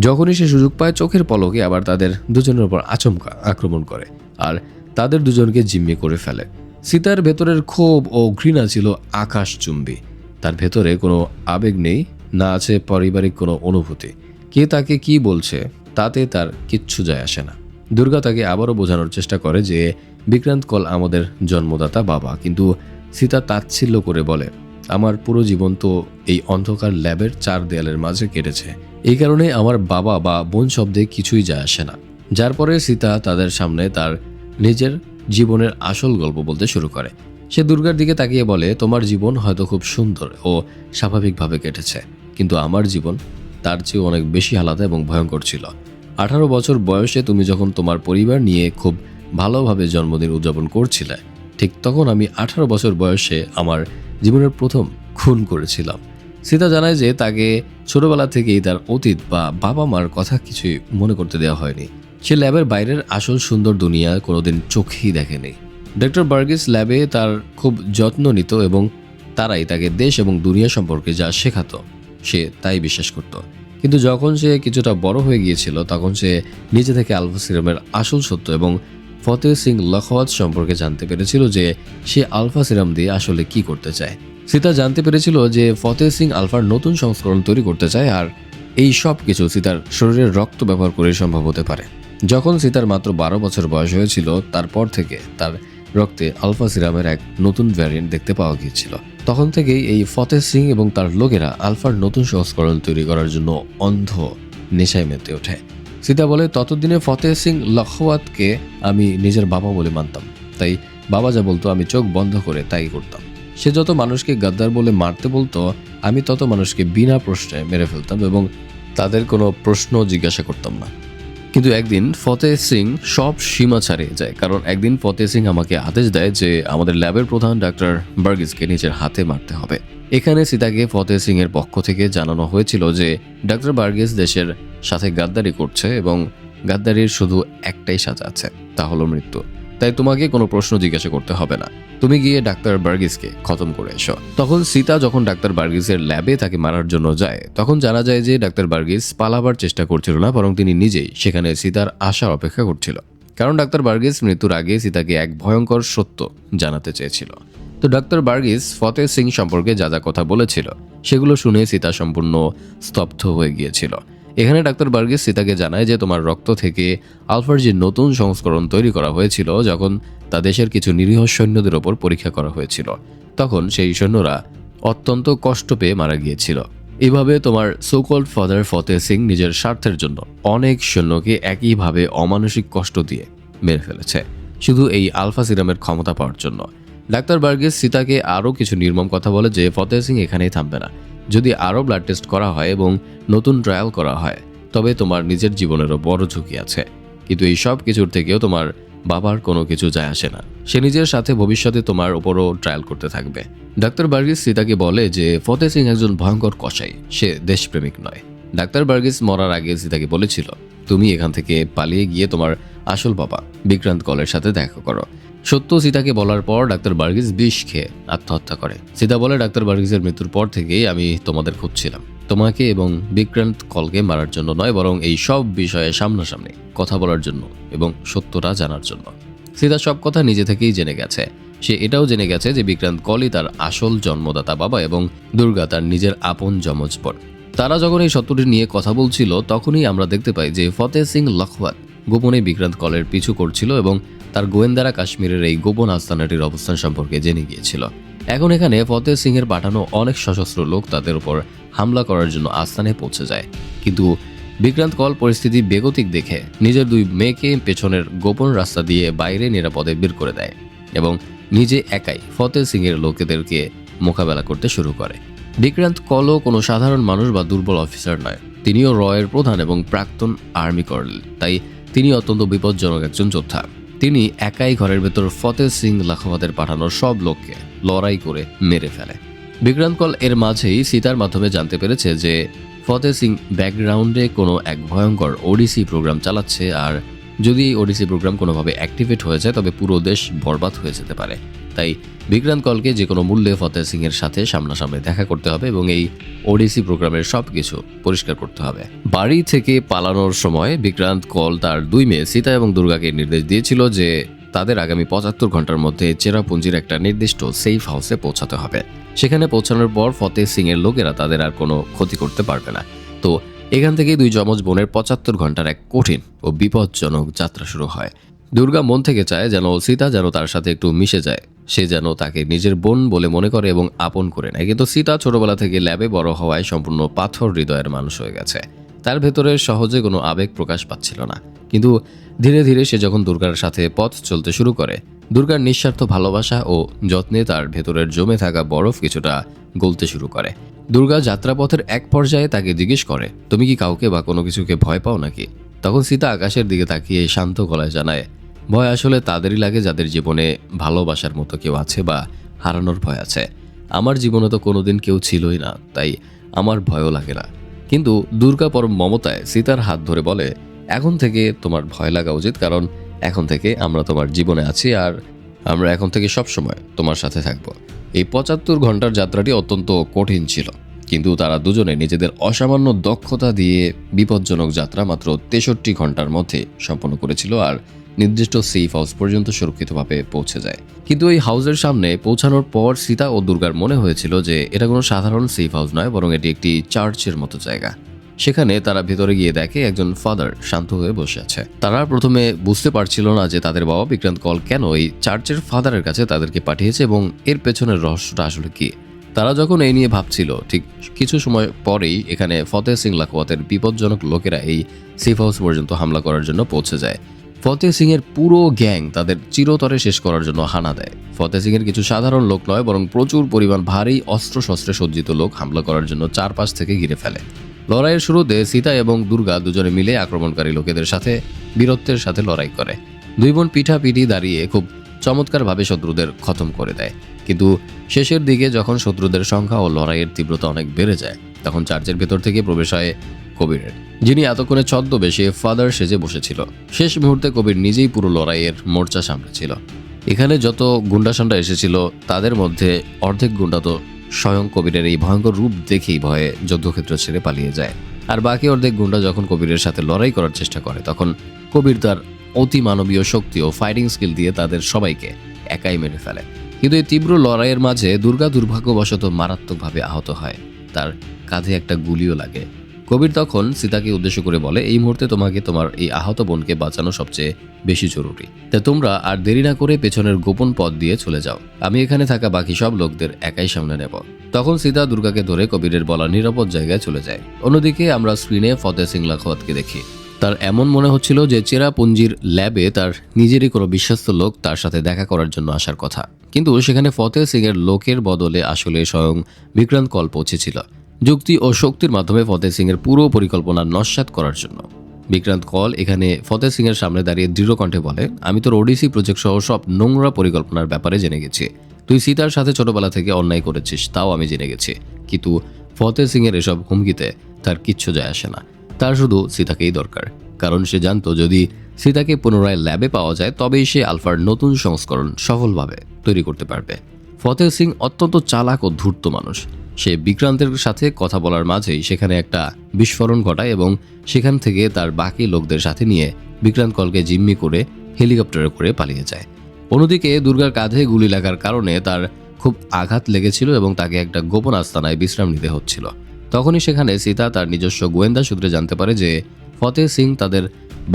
S1: যখনই সে সুযোগ পায় চোখের পলকে আবার তাদের দুজনের উপর আচমকা আক্রমণ করে আর তাদের দুজনকে জিম্মি করে ফেলে। সীতার ভেতরের ক্ষোভ ও ঘৃণা ছিল আকাশচুম্বী। তার ভেতরে কোনো আবেগ নেই, না আছে পারিবারিক কোনো অনুভূতি। কে তাকে কি বলছে তাতে তার কিচ্ছু যায় আসে না। দুর্গা তাকে আবারও বোঝানোর চেষ্টা করে যে বিক্রান্ত কল আমাদের জন্মদাতা বাবা, কিন্তু সীতা তাচ্ছিল্য করে বলে আমার পুরো জীবন তো এই অন্ধকার ল্যাবের চার দেয়ালের মাঝে কেটেছে, এই কারণে আমার বাবা বা বোন শব্দে কিছুই যায় আসে না। যার পরে সীতা তাদের সামনে তার নিজের জীবনের আসল গল্প বলতে শুরু করে। সে দুর্গার দিকে তাকিয়ে বলে তোমার জীবন হয়তো খুব সুন্দর ও স্বাভাবিকভাবে কেটেছে, কিন্তু আমার জীবন তার চেয়ে অনেক বেশি আলাদা এবং ভয়ঙ্কর ছিল। 18 বছর বয়সে তুমি যখন তোমার পরিবার নিয়ে খুব ভালোভাবে জন্মদিন উদযাপন করছিলে, ঠিক তখন আমি 18 বছর বয়সে আমার জীবনের প্রথম খুন করেছিলাম। সীতা জানায় যে তাকে ছোটবেলা থেকেই তার অতীত বা বাবা মার কথা কিছুই মনে করতে দেওয়া হয়নি। সে ল্যাবের বাইরের আসল সুন্দর দুনিয়া কোনোদিন চোখেই দেখেনি। ডক্টর বার্গিস ল্যাবে তার খুব যত্ন নিত এবং তারাই তাকে দেশ এবং দুনিয়া সম্পর্কে যা শেখাতো সে তাই বিশ্বাস করত। কিন্তু যখন সে কিছুটা বড় হয়ে গিয়েছিল তখন সে নিজে থেকে আলফা সিরামের আসল সত্য এবং ফতেহ সিং লখওয়াত সম্পর্কে জানতে পেরেছিল যে সে আলফা সিরাম দিয়ে আসলে কি করতে চায়। সীতা জানতে পেরেছিল যে ফতেহ সিং আলফার নতুন সংস্করণ তৈরি করতে চায়, আর এই সব কিছু সীতার শরীরের রক্ত ব্যবহার করে সম্ভব হতে পারে। যখন সীতার মাত্র 12 বছর বয়স হয়েছিল তারপর থেকে তার রক্তে আলফা সিরামের এক নতুন ভ্যারিয়েন্ট দেখতে পাওয়া গিয়েছিল। তখন থেকেই এই ফতেহ সিং এবং তার লোকেরা আলফার নতুন সংস্করণ তৈরি করার জন্য অন্ধ নেশায় মেতে ওঠে। সীতা বলে ততদিনে ফতেহ সিং লখওয়াতকে আমি নিজের বাবা বলে মানতাম, তাই বাবা যা বলতো আমি চোখ বন্ধ করে তাই করতাম। সে যত মানুষকে গাদ্দার বলে মারতে বলতো আমি তত মানুষকে বিনা প্রশ্নে মেরে ফেলতাম এবং তাদের কোনো প্রশ্ন জিজ্ঞাসা করতাম না। কিন্তু একদিন ফতেহ সিং সব সীমা ছাড়িয়ে যায়, কারণ একদিন ফতেহ সিং আমাকে আদেশ দেয় যে আমাদের ল্যাবের প্রধান ডাক্তার বার্গিসকে নিজের হাতে মারতে হবে। এখানে সীতাকে ফতেহ সিং এর পক্ষ থেকে জানানো হয়েছিল যে ডাক্তার বার্গিস দেশের সাথে গাদ্দারি করছে এবং গাদ্দারির শুধু একটাই সাজা আছে, তা হলো মৃত্যু। তাই তোমাকে কোনো প্রশ্ন জিজ্ঞাসা করতে হবে না। তুমি গিয়ে ডাক্তার বার্গিসকে খতম করে এসো। তখন সীতা যখন ডাক্তার বার্গিসের ল্যাবে তাকে মারার জন্য যায়, তখন জানা যায় যে ডাক্তার বার্গিস পালাবার চেষ্টা করছিল না, বরং তিনি নিজেই সেখানে সীতার আসার অপেক্ষা করছিল। কারণ ডাক্তার বার্গিস মৃত্যুর আগে সীতাকে এক ভয়ঙ্কর সত্য জানাতে চেয়েছিল। তো ডাক্তার বার্গিস ফতেহ সিং সম্পর্কে যা যা কথা বলেছিল সেগুলো শুনে সীতা সম্পূর্ণ স্তব্ধ হয়ে গিয়েছিল। এখানে ডাক্তার বার্গিস সীতাকে জানায় যে তোমার রক্ত থেকে আলফার যে নতুন সংস্করণ তৈরি করা হয়েছিল, যখন তা দেশের কিছু নিরীহ সৈন্যদের ওপর পরীক্ষা করা হয়েছিল, তখন সেই সৈন্যরা অত্যন্ত কষ্ট পেয়ে মারা গিয়েছিল। এভাবে তোমার সোকল্ড ফাদার ফতেহ সিং নিজের স্বার্থের জন্য অনেক সৈন্যকে একইভাবে অমানসিক কষ্ট দিয়ে মেরে ফেলেছে, শুধু এই আলফা সিরামের ক্ষমতা পাওয়ার জন্য। ডাক্তার বার্গিস সীতাকে আরও কিছু নির্মম কথা বলে যে ফতেহ সিং এখানেই থামবে না। যদি আরও ব্লাড টেস্ট করা হয় এবং নতুন ট্রায়াল করা হয়, তবে তোমার নিজের জীবনেরও বড় ঝুঁকি আছে। কিন্তু এই সব কিছুর থেকেও তোমার বাবার কোনো কিছু যায় আসে না। সে নিজের সাথে ভবিষ্যতে তোমার ওপরও ট্রায়াল করতে থাকবে। ডাক্তার বার্গিস সীতাকে বলে যে ফতেহ সিং একজন ভয়ঙ্কর কসাই, সে দেশপ্রেমিক নয়। ডাক্তার বার্গিস মরার আগে সীতাকে বলেছিল, তুমি এখান থেকে পালিয়ে গিয়ে তোমার আসল বাবা বিক্রান্ত কলের সাথে দেখা করো। সত্য সীতাকে বলার পর ডাক্তার বার্গিস বিষ খেয়ে আত্মহত্যা করে। সীতা বলে, ডাক্তার বার্গিসের মৃত্যুর পর থেকেই আমি তোমাদের খুঁজছিলাম, তোমাকে এবং বিক্রান্ত কলকে মারার জন্য নয়, বরং এই সব বিষয়ে সামনাসামনি কথা বলার জন্য এবং সত্যটা জানার জন্য। সীতা সব কথা নিজে থেকেই জেনে গেছে। সে এটাও জেনে গেছে যে বিক্রান্ত কলই তার আসল জন্মদাতা বাবা এবং দুর্গা তার নিজের আপন যমজ বোন। তারা যখন এই সত্যটি নিয়ে কথা বলছিল, তখনই আমরা দেখতে পাই যে ফতেহ সিং লখওয়াত গোপনে বিক্রান্ত কলের পিছু করছিল এবং তার গোয়েন্দারা কাশ্মীরের এই গোপন আস্তানাটির অবস্থান সম্পর্কে জেনে গিয়েছিল। এখন এখানে ফতেহ সিং এর পাঠানো অনেক সশস্ত্র লোক তাদের উপর হামলা করার জন্য আস্তানে পৌঁছে যায়। কিন্তু বিক্রান্ত কল পরিস্থিতি বেগতিক দেখে নিজের দুই মেয়েকে পেছনের গোপন রাস্তা দিয়ে বাইরে নিরাপদে বের করে দেয় এবং নিজে একাই ফতেহ সিং এর লোকেদেরকে মোকাবেলা করতে শুরু করে। বিক্রান্ত কলও কোনো সাধারণ মানুষ বা দুর্বল অফিসার নয়। তিনিও রয়ের প্রধান এবং প্রাক্তন আর্মি কর্নেল, তাই তিনি অত্যন্ত বিপজ্জনক একজন যোদ্ধা। তিনি একাই ঘরের ভেতর ফতেহ সিং লখওয়াতের পাঠানো সব লোককে লড়াই করে মেরে ফেলে। বিক্রান্ত কল এর মাঝেই সীতার মাধ্যমে জানতে পেরেছে যে ফতেহ সিং ব্যাকগ্রাউন্ডে কোনো এক ভয়ঙ্কর ওডিসি প্রোগ্রাম চালাচ্ছে, আর যদি এই ওডিসি প্রোগ্রাম কোনোভাবে অ্যাক্টিভেট হয়ে যায় তবে পুরো দেশ বরবাদ হয়ে যেতে পারে। তাই বিক্রান্ত কলকে যে কোনো মূল্যে ফতেহ সিং এর সাথে সামনাসামনি দেখা করতে হবে এবং এই ওডিসি প্রোগ্রামের সব কিছু পরিষ্কার করতে হবে। বাড়ি থেকে পালানোর সময় বিক্রান্ত কল তার দুই মেয়ে সীতা এবং দুর্গাকে নির্দেশ দিয়েছিল যে তাদের আগামী ৭৫ ঘন্টার মধ্যে চেরাপুঞ্জির একটা নির্দিষ্ট সেফ হাউসে পৌঁছাতে হবে। সেখানে পৌঁছানোর পর ফতেহ সিং এর লোকেরা তাদের আর কোনো ক্ষতি করতে পারবে না। তো এখান থেকেই দুই যমজ বোনের ৭৫ ঘন্টার এক কঠিন ও বিপজ্জনক যাত্রা শুরু হয়। দুর্গা মন থেকে চায় যেন সীতা যেন তার সাথে একটু মিশে যায়, সে যেন তাকে নিজের বোন বলে মনে করে এবং আপন করে নেয়। কিন্তু সীতা ছোটবেলা থেকে ল্যাবে বড় হওয়ায় সম্পূর্ণ পাথর হৃদয়ের মানুষ হয়ে গেছে। তার ভেতরে সহজে কোনো আবেগ প্রকাশ পাচ্ছিল না। কিন্তু ধীরে ধীরে সে যখন দুর্গার সাথে পথ চলতে শুরু করে, দুর্গার নিঃস্বার্থ ভালোবাসা ও যত্নে তার ভেতরের জমে থাকা বরফ কিছুটা গলতে শুরু করে। দুর্গা যাত্রাপথের এক পর্যায়ে তাকে জিজ্ঞেস করে, তুমি কি কাউকে বা কোনো কিছুকে ভয় পাও নাকি? তখন সীতা আকাশের দিকে তাকিয়ে শান্ত গলায় জানায়, ভয় আসলে তাদেরই লাগে যাদের জীবনে ভালোবাসার মতো কেউ আছে বা হারানোর ভয় আছে। আমার জীবনে তো কোনোদিন কেউ ছিলই না, তাই আমার ভয়ও লাগে না। কিন্তু দুর্গা পরম মমতায় সীতার হাত ধরে বলে, এখন থেকে তোমার ভয় লাগা উচিত, কারণ এখন থেকে আমরা তোমার জীবনে আছি আর আমরা এখন থেকে সবসময় তোমার সাথে থাকব। এই ৭৫ ঘন্টার যাত্রাটি অত্যন্ত কঠিন ছিল, কিন্তু তারা দুজনে নিজেদের অসামান্য দক্ষতা দিয়ে বিপজ্জনক যাত্রা মাত্র ৬৩ ঘন্টার মধ্যে সম্পন্ন করেছিল আর নির্দিষ্ট সেফ হাউস পর্যন্ত সুরক্ষিতভাবে পৌঁছে যায়। কিন্তু এই হাউসের সামনে পৌঁছানোর পর সীতা ও দুর্গার মনে হয়েছিল যে এটা কোনো সাধারণ সেফ হাউস নয়, বরং এটি একটি চার্চের মতো জায়গা। সেখানে তারা ভেতরে গিয়ে দেখে একজন ফাদার শান্ত হয়ে বসে আছে। তারা প্রথমে বুঝতে পারছিল না যে তাদের বাবা বিক্রান্ত কল কেন এই চার্চের ফাদারের কাছে তাদেরকে পাঠিয়েছে এবং এর পেছনের রহস্যটা আসলে কি। তারা যখন এই নিয়ে ভাবছিল, ঠিক কিছু সময় পরেই এখানে ফতেহ সিং লখওয়াতের বিপজ্জনক লোকেরা এই সেফ হাউস পর্যন্ত হামলা করার জন্য পৌঁছে যায়। ফতেহ সিং এর পুরো গ্যাং তাদের চিরতরে শেষ করার জন্য হানা দেয়। ফতেহ সিং এর কিছু সাধারণ লোক নয়, বরং প্রচুর পরিমাণ ভারী অস্ত্রশস্ত্রে সজ্জিত লোক হামলা করার জন্য চারপাশ থেকে ঘিরে ফেলে। লড়াইয়ের শুরুতে সীতা এবং দুর্গা দুজনে মিলে আক্রমণকারী লোকেদের সাথে বীরত্বের সাথে লড়াই করে। দুই বোন পিঠাপিঠি দাঁড়িয়ে খুব চমৎকারভাবে শত্রুদের খতম করে দেয়। কিন্তু শেষের দিকে যখন শত্রুদের সংখ্যা ও লড়াইয়ের তীব্রতা অনেক বেড়ে যায়, তখন চার্চের ভেতর থেকে প্রবেশ হয় কবিরের, যিনি এতক্ষণে ছদ্মবেশে ফাদার সেজে বসেছিল। শেষ মুহূর্তে কবির নিজেই পুরো লড়াইয়ের মোর্চা সামলেছিল। এখানে যত গুন্ডাসান্ডা এসেছিল তাদের মধ্যে অর্ধেক গুন্ডা তো স্বয়ং কবিরের এই ভয়ঙ্কর রূপ দেখেই ভয়ে যুদ্ধক্ষেত্র ছেড়ে পালিয়ে যায়। আর বাকি অর্ধেক গুন্ডা যখন কবিরের সাথে লড়াই করার চেষ্টা করে তখন কবির তার অতি মানবীয় শক্তি ও ফাইটিং স্কিল দিয়ে তাদের সবাইকে একাই মেরে ফেলে। কিন্তু এই তীব্র লড়াইয়ের মাঝে দুর্গা দুর্ভাগ্যবশত মারাত্মকভাবে আহত হয়, তার কাঁধে একটা গুলিও লাগে। কবির তখন সীতাকে উদ্দেশ্য করে বলে, এই মুহূর্তে তোমাকে তোমার এই আহত বোনকে বাঁচানো সবচেয়ে বেশি জরুরি, তাই তোমরা আর দেরি না করে পেছনের গোপন পথ দিয়ে চলে যাও, আমি এখানে থাকা বাকি সব লোকদের একাই সামনে নেব। তখন সীতা দুর্গাকে ধরে কবিরের বলা নিরাপদ জায়গায় চলে যায়। অন্যদিকে আমরা স্ক্রিনে ফতেহ সিং লাখোয়াতকে দেখি। তার এমন মনে হচ্ছিল যে চেরাপুঞ্জির ল্যাবে তার নিজেরই কোনো বিশ্বস্ত লোক তার সাথে দেখা করার জন্য আসার কথা, কিন্তু সেখানে ফতেহ সিং এর লোকের বদলে আসলে স্বয়ং বিক্রান্ত কল পৌঁছেছিল যুক্তি ও শক্তির মাধ্যমে ফতেহ সিং এর পুরো পরিকল্পনা নস্যাৎ করার জন্য। বিক্রান্ত কল এখানে ফতেহ সিং এর সামনে দাঁড়িয়ে দৃঢ় কণ্ঠে বলে, আমি তোর ওডিসি প্রজেক্ট সহ সব নোংরা পরিকল্পনার ব্যাপারে জেনে গেছি। তুই সীতার সাথে ছোটবেলা থেকে অন্যায় করেছিস, তাও আমি জেনে গেছি। কিন্তু ফতেহ সিং এর এসব হুমকিতে তার কিচ্ছু যায় আসে না, তার শুধু সীতাকেই দরকার। কারণ সে জানতো যদি সীতাকে পুনরায় ল্যাবে পাওয়া যায় তবেই সে আলফার নতুন সংস্করণ সফলভাবে তৈরি করতে পারবে। ফতেহ সিং অত্যন্ত চালাক ও ধূর্ত মানুষ। সে বিক্রান্তের সাথে কথা বলার মাঝেই সেখানে একটা বিস্ফোরণ ঘটায় এবং সেখান থেকে তার বাকি লোকদের সাথে নিয়ে বিক্রান্ত কলকে জিম্মি করে হেলিকপ্টারে করে পালিয়ে যায়। অন্যদিকে দুর্গার কাঁধে গুলি লাগার কারণে তার খুব আঘাত লেগেছিল এবং তাকে একটা গোপন আস্তানায় বিশ্রাম নিতে হচ্ছিল। তখনই সেখানে সীতা তার নিজস্ব গোয়েন্দা সূত্রে জানতে পারে যে ফতেহ সিং তাদের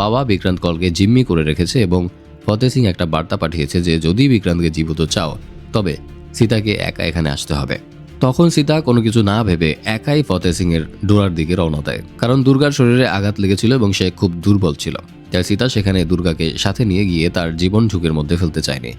S1: বাবা বিক্রান্ত কলকে জিম্মি করে রেখেছে এবং ফতেহ সিং একটা বার্তা পাঠিয়েছে যে যদি বিক্রান্তকে জীবিত চাও তবে সীতাকে একা এখানে আসতে হবে। তখন সীতা কোনো কিছু না ভেবে একাই ফতেহ সিং এর ডোরার দিকে রওনা দেয়, কারণ দুর্গার শরীরে আঘাত লেগেছিল এবং সে খুব দুর্বল ছিল। তাই সীতা সেখানে দুর্গাকে সাথে নিয়ে গিয়ে তার জীবন ঝুঁকির মধ্যে ফেলতে চায়নি।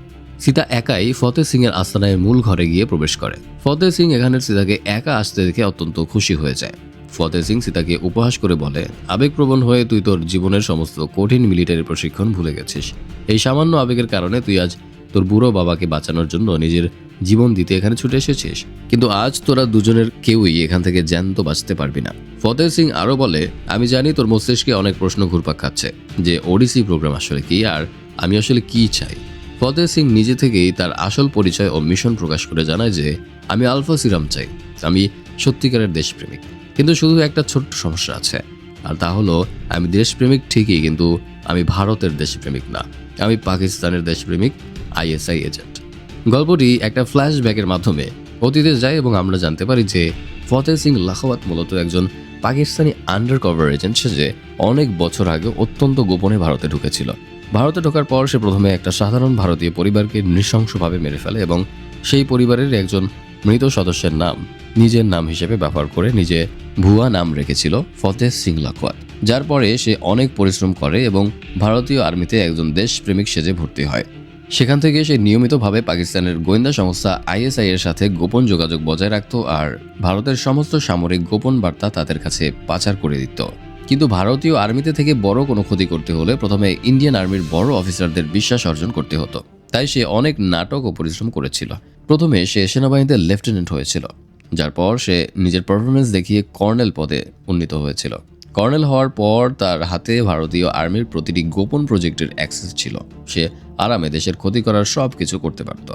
S1: সীতা একাই ফতেহ সিং এর আস্তানায় মূল ঘরে গিয়ে প্রবেশ করে। ফতেহ সিং এখানে সীতাকে একা আসতে দেখে অত্যন্ত খুশি হয়ে যায়। ফতেহ সিং সীতাকে উপহাস করে বলে, আবেগপ্রবণ হয়ে তুই তোর জীবনের সমস্ত কঠিন মিলিটারি প্রশিক্ষণ ভুলে গেছিস। এই সামান্য আবেগের কারণে তুই আজ তোর বুড়ো বাবাকে বাঁচানোর জন্য নিজের জীবন দিতে এখানে ছুটে এসেছিস, কিন্তু আজ তোরা দুজনের কেউই এখান থেকে জ্যান্ত বাঁচতে পারবি না। ফতেহ সিং আরো বলে, আমি জানি তোর মস্তিষ্কে অনেক প্রশ্ন ঘুরপাক খাচ্ছে যে ওডিসি প্রোগ্রাম আসলে কি আর আমি আসলে কি চাই। ফতেহ সিং নিজে থেকেই তার আসল পরিচয় ও মিশন প্রকাশ করে জানায় যে আমি আলফা সিরাম চাই, আমি সত্যিকারের দেশপ্রেমিক। কিন্তু শুধু একটা ছোট্ট সমস্যা আছে, আর তা হলো আমি দেশপ্রেমিক ঠিকই, কিন্তু আমি ভারতের দেশপ্রেমিক না, আমি পাকিস্তানের দেশপ্রেমিক, আইএসআই এজেন্ট। গল্পটি একটা ফ্ল্যাশব্যাকের মাধ্যমে অতীতে যায় এবং আমরা জানতে পারি যে ফতেহ সিং লাখোয়াত মূলত একজন পাকিস্তানি আন্ডার কভার এজেন্ট সেজে অনেক বছর আগে অত্যন্ত গোপনে ভারতে ঢুকেছিল। ভারতে ঢোকার পর সে প্রথমে একটা সাধারণ ভারতীয় পরিবারকে নৃশংসভাবে মেরে ফেলে এবং সেই পরিবারের একজন মৃত সদস্যের নাম নিজের নাম হিসেবে ব্যবহার করে নিজে ভুয়া নাম রেখেছিল ফতেহ সিং লাখোয়াত, যার পরে সে অনেক পরিশ্রম করে এবং ভারতীয় আর্মিতে একজন দেশপ্রেমিক সেজে ভর্তি হয়। সেখান থেকে সে নিয়মিতভাবে পাকিস্তানের গোয়েন্দা সংস্থা আইএসআই এর সাথে গোপন যোগাযোগ বজায় রাখত আর ভারতের সমস্ত সামরিক গোপন বার্তা তাদের কাছে পাচার করে দিত। কিন্তু ভারতীয় আর্মিতে থেকে বড় কোনো ক্ষতি করতে হলে প্রথমে ইন্ডিয়ান আর্মির বড় অফিসারদের বিশ্বাস অর্জন করতে হতো, তাই সে অনেক নাটক ও পরিশ্রম করেছিল। প্রথমে সে সেনাবাহিনীতে লেফটেন্যান্ট হয়েছিল, যার পর সে নিজের পারফরমেন্স দেখিয়ে কর্নেল পদে উন্নীত হয়েছিল। কর্নেল হওয়ার পর তার হাতে ভারতীয় আর্মির প্রতিটি গোপন প্রজেক্টের অ্যাক্সেস ছিল। সে আরামে দেশের ক্ষতি করার সব কিছু করতে পারত।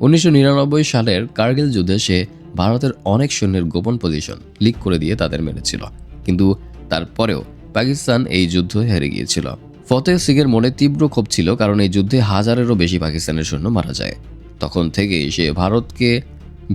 S1: 1999 সালের কার্গিল যুদ্ধে সে ভারতের অনেক সৈন্যের গোপন পজিশন লিক করে দিয়ে তাদের মেরেছিল, কিন্তু তারপরেও পাকিস্তান এই যুদ্ধ হেরে গিয়েছিল। ফতেহ সিং এর মনে তীব্র ক্ষোভ ছিল, কারণ এই যুদ্ধে হাজারেরও বেশি পাকিস্তানের সৈন্য মারা যায়। তখন থেকেই সে ভারতকে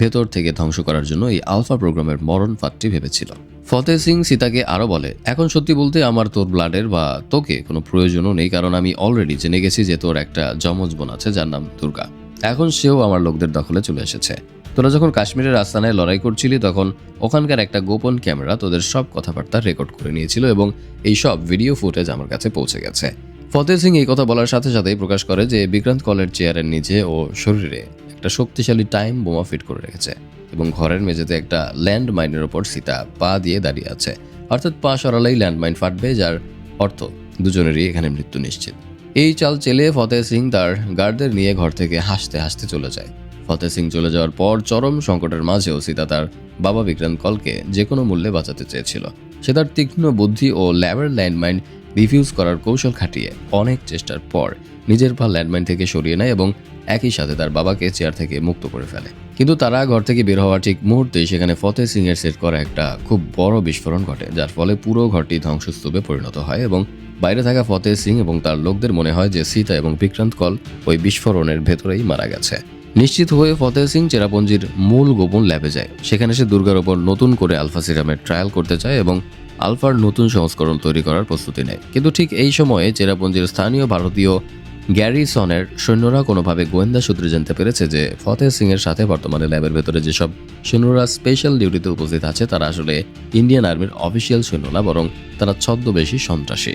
S1: ভেতর থেকে ধ্বংস করার জন্য এই আলফা প্রোগ্রামের মরণ ফাঁদটি ভেবেছিল। ফতেহ সিং সীতাকে আরো বলে, এখন সত্যি বলতে আমার তোর ব্লাডের বা তোকে কোনো প্রয়োজনও নেই, কারণ আমি অলরেডি জেনে গেছি যে তোর একটা যমজ বোন আছে যার নাম দুর্গা। এখন সেও আমার লোকদের দখলে চলে এসেছে। তোরা যখন কাশ্মীরের আস্তানায় লড়াই করছিলি তখন ওখানকার একটা গোপন ক্যামেরা তোদের সব কথাবার্তা রেকর্ড করে নিয়েছিল এবং এই সব ভিডিও ফুটেজ আমার কাছে পৌঁছে গেছে। ফতেহ সিং এই কথা বলার সাথে সাথেই প্রকাশ করে যে বিক্রান্ত কলের চেয়ারের নিচে ও শরীরে একটা শক্তিশালী টাইম বোমা ফিট করে রেখেছে এবং ঘরের মেঝেতে একটা ল্যান্ড মাইনের ওপর সীতা পা দিয়ে দাঁড়িয়ে আছে, অর্থাৎ পা সরালেই ল্যান্ডমাইন ফাটবে, যার অর্থ দুজনেরই এখানে মৃত্যু নিশ্চিত। এই চাল চেলে ফতেহ সিং তার গার্ডদের নিয়ে ঘর থেকে হাসতে হাসতে চলে যায়। ফতেহ সিং চলে যাওয়ার পর চরম সংকটের মাঝেও সীতা তার বাবা বিক্রান্ত কলকে যে কোনো মূল্যে বাঁচাতে চেয়েছিল। সে তার তীক্ষ্ণ বুদ্ধি ও ল্যাবের ল্যান্ডমাইন ডিফিউজ করার কৌশল খাটিয়ে অনেক চেষ্টার পর নিজের পা ল্যান্ডমাইন থেকে সরিয়ে নেয় এবং একই সাথে তার বাবাকে চেয়ার থেকে মুক্ত করে ফেলে। কিন্তু তারা ঘর থেকে বের হওয়ার ঠিক মুহূর্তেই সেখানে ফতেহ সিং এর সেট করা একটা খুব বড় বিস্ফোরণ ঘটে, যার ফলে পুরো ঘরটি ধ্বংসস্তূপে পরিণত হয় এবং বাইরে থাকা ফতেহ সিং এবং তার লোকদের মনে হয় যে সীতা এবং বিক্রান্ত কল ওই বিস্ফোরণের ভেতরেই মারা গেছে। নিশ্চিত হয়ে ফতেহ সিং চেরাপুঞ্জির মূল গোপন ল্যাবে যায়। সেখানে সে দুর্গার ওপর নতুন করে আলফা সিরামের ট্রায়াল করতে চায় এবং আলফার নতুন সংস্করণ তৈরি করার প্রস্তুতি নেয়। কিন্তু ঠিক এই সময়ে চেরাপুঞ্জির স্থানীয় ভারতীয় গ্যারিসনের সৈন্যরা কোনোভাবে গোয়েন্দা সূত্রে জানতে পেরেছে যে ফতেহ সিং এর সাথে বর্তমানে ল্যাবের ভেতরে যেসব সৈন্যরা স্পেশাল ডিউটিতে উপস্থিত আছে তারা আসলে ইন্ডিয়ান আর্মির অফিসিয়াল সৈন্য না, বরং তারা ছদ্মবেশী সন্ত্রাসী।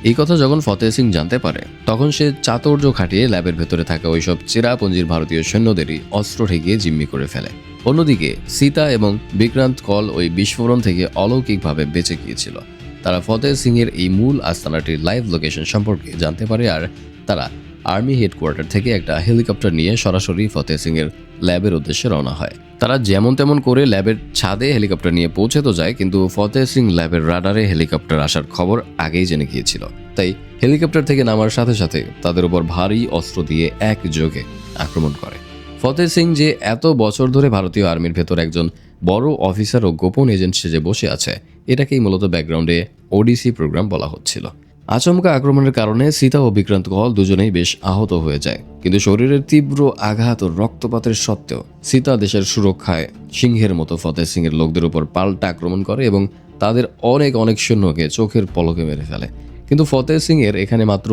S1: এই কথা যখন ফতেহ সিং জানতে পারে তখন সে চাতুর্য খাটিয়ে ল্যাবের ভেতরে থাকা ওইসব চেরাপুঞ্জির ভারতীয় সৈন্যদেরই অস্ত্র ঠেকিয়ে জিম্মি করে ফেলে। অন্যদিকে সীতা এবং বিক্রান্ত কল ওই বিস্ফোরণ থেকে অলৌকিকভাবে বেঁচে গিয়েছিল। তারা ফতেহ সিং এর এই মূল আস্তানাটির লাইভ লোকেশন সম্পর্কে জানতে পারে আর তারা আর্মি হেডকোয়ার্টার থেকে একটা হেলিকপ্টার নিয়ে সরাসরি ফতেহ সিং এর ল্যাবের উদ্দেশ্যে রওনা হয়। তারা যেমন তেমন করে ল্যাবের ছাদে হেলিকপ্টার নিয়ে পৌঁছে তো যায়, কিন্তু ফতেহ সিং ল্যাবের রাডারে হেলিকপ্টার আসার খবর আগেই জেনে গিয়েছিল। তাই হেলিকপ্টার থেকে নামার সাথে সাথে তাদের উপর ভারী অস্ত্র দিয়ে একযোগে আক্রমণ করে। ফতেহ সিং যে এত বছর ধরে ভারতীয় আর্মির ভেতর একজন বড় অফিসার ও গোপন এজেন্ট সেজে বসে আছে, এটাকেই মূলত ব্যাকগ্রাউন্ডে ওডিসি প্রোগ্রাম বলা হচ্ছিল। আচমকা আক্রমণের কারণে সীতা ও বিক্রান্ত কল দুজনেই বেশ আহত হয়ে যায়, কিন্তু শরীরের তীব্র আঘাত ও রক্তপাতের সত্ত্বেও সীতা দেশের সুরক্ষায় সিংহের মতো ফতেহ সিং এর লোকদের উপর পাল্টা আক্রমণ করে এবং তাদের অনেক সৈন্যকে চোখের পলকে মেরে ফেলে। কিন্তু ফতেহ সিং এর এখানে মাত্র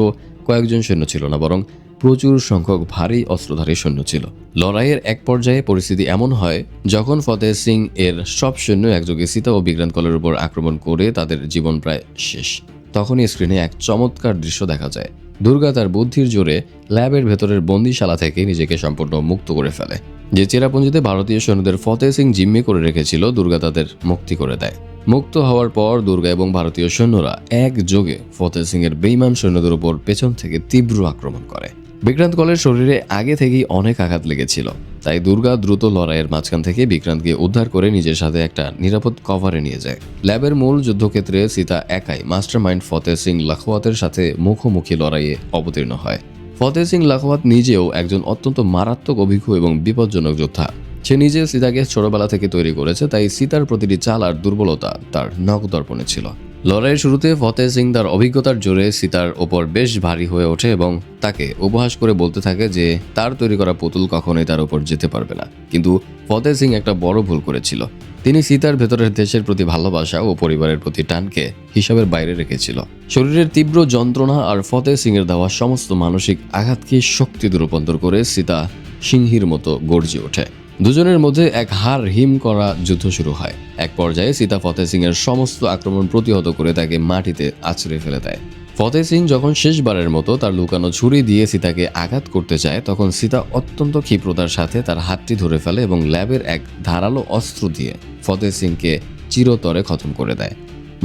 S1: কয়েকজন সৈন্য ছিল না, বরং প্রচুর সংখ্যক ভারী অস্ত্রধারী সৈন্য ছিল। লড়াইয়ের এক পর্যায়ে পরিস্থিতি এমন হয় যখন ফতেহ সিং এর সব সৈন্য একযোগে সীতা ও বিক্রান্ত কলের উপর আক্রমণ করে তাদের জীবন প্রায় শেষ। তখনই স্ক্রিনে এক চমৎকার দৃশ্য দেখা যায়। দুর্গা তার বুদ্ধির জোরে ল্যাবের ভেতরের বন্দিশালা থেকে নিজেকে সম্পূর্ণ মুক্ত করে ফেলে। যে চেরাপুঞ্জিতে ভারতীয় সৈন্যদের ফতেহ সিং জিম্মি করে রেখেছিল, দুর্গা তাদের মুক্তি করে দেয়। মুক্ত হওয়ার পর দুর্গা এবং ভারতীয় সৈন্যরা একযোগে ফতেহ সিং এর বেইমান সৈন্যদের উপর পেছন থেকে তীব্র আক্রমণ করে। বিক্রান্ত কলের শরীরে আগে থেকেই অনেক আঘাত লেগেছিল, তাই দুর্গা দ্রুত লড়াইয়ের মাঝখান থেকে বিক্রান্তকে উদ্ধার করে নিজের সাথে একটা নিরাপদ কভারে নিয়ে যায়। ল্যাবের মূল যুদ্ধক্ষেত্রে সীতা একাই মাস্টার মাইন্ড ফতেহ সিং লাখোয়াতের সাথে মুখোমুখি লড়াইয়ে অবতীর্ণ হয়। ফতেহ সিং লাখোয়াত নিজেও একজন অত্যন্ত মারাত্মক অভিজ্ঞ এবং বিপজ্জনক যোদ্ধা। সে নিজে সীতাকে ছোটবেলা থেকে তৈরি করেছে, তাই সীতার প্রতিটি চাল আর দুর্বলতা তার নখদর্পণে ছিল। লড়াইয়ের শুরুতে ফতেহ সিং তার অভিজ্ঞতার জোরে সীতার ওপর বেশ ভারী হয়ে ওঠে এবং তাকে উপহাস করে বলতে থাকে যে তার তৈরি করা পুতুল কখনোই তার উপর যেতে পারবে না। কিন্তু ফতেহ সিং একটা বড় ভুল করেছিল। তিনি সীতার ভেতরের দেশের প্রতি ভালোবাসা ও পরিবারের প্রতি টানকে হিসাবের বাইরে রেখেছিল। শরীরের তীব্র যন্ত্রণা আর ফতেহ সিং এর দেওয়া সমস্ত মানসিক আঘাতকে শক্তিতে রূপান্তর করে সীতা সিংহীর মতো গর্জে ওঠে। দুজনের মধ্যে এক হাড় হিম করা যুদ্ধ শুরু হয়। এক পর্যায়ে সীতা ফতেহ সিং এর সমস্ত আক্রমণ প্রতিহত করে তাকে মাটিতে আছড়ে ফেলে দেয়। ফতেহ সিং যখন শেষবারের মতো তার লুকানো ছুরি দিয়ে সীতাকে আঘাত করতে চায়, তখন সীতা অত্যন্ত ক্ষিপ্রতার সাথে তার হাতটি ধরে ফেলে এবং ল্যাবের এক ধারালো অস্ত্র দিয়ে ফতেহ সিংকে চিরতরে খতম করে দেয়।